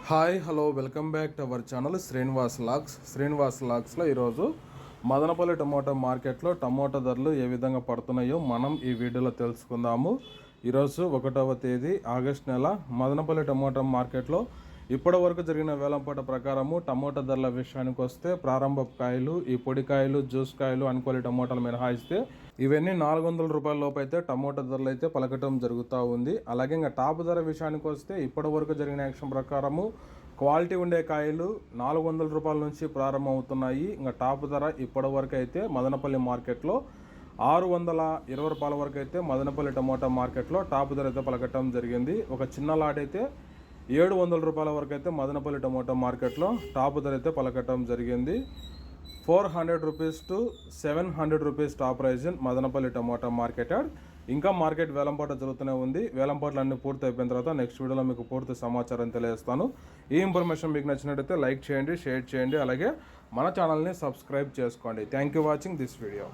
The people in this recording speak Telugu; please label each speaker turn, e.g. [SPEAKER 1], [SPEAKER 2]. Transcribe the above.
[SPEAKER 1] Hi hello welcome back to our channel Srinivas లాగ్స్లో ఈరోజు మదనపల్లి టమోటా మార్కెట్లో టమోటా ధరలు ఏ విధంగా పడుతున్నాయో మనం ఈ వీడియోలో తెలుసుకుందాము. ఈరోజు 1వ తేదీ ఆగస్ట్ నెల మదనపల్లి టమోటా మార్కెట్లో ఇప్పటి వరకు జరిగిన వేలంపాట ప్రకారము టమోటా ధరల విషయానికి వస్తే ప్రారంభ కాయలు, ఈ పొడికాయలు, జ్యూస్ కాయలు, అనుకోని టమోటాలు మినహాయిస్తే ఇవన్నీ 400 రూపాయల లోపు అయితే టమోటా ధరలు అయితే పలకటం జరుగుతూ ఉంది. అలాగే ఇంకా టాప్ ధర విషయానికి వస్తే ఇప్పటి వరకు జరిగిన యాక్షన్ ప్రకారము క్వాలిటీ ఉండే కాయలు 400 రూపాయల నుంచి ప్రారంభం అవుతున్నాయి. ఇంకా టాప్ ధర ఇప్పటి వరకు అయితే మదనపల్లి మార్కెట్లో 620 రూపాయల వరకు అయితే మదనపల్లి టమోటా మార్కెట్లో టాప్ ధర అయితే పలకటం జరిగింది. ఒక చిన్న లాట్ అయితే 700 రూపాయల వరకు అయితే మదనపల్లి టమోటా మార్కెట్లో టాప్ ధర అయితే పలకటం జరిగింది. 400 rupees to 700 rupees top prize in Madanapalle tomato market. ఇంకా మార్కెట్ వేలంపాట జరుగుతూనే ఉంది. వేలంపాట్లు అన్ని పూర్తి అయిపోయిన తర్వాత నెక్స్ట్ వీడియోలో మీకు పూర్తి సమాచారం తెలియజేస్తాను. ఈ ఇన్ఫర్మేషన్ మీకు నచ్చినట్టయితే లైక్ చేయండి, షేర్ చేయండి, అలాగే మన ఛానల్ని సబ్స్క్రైబ్ చేసుకోండి. Thank you watching this video.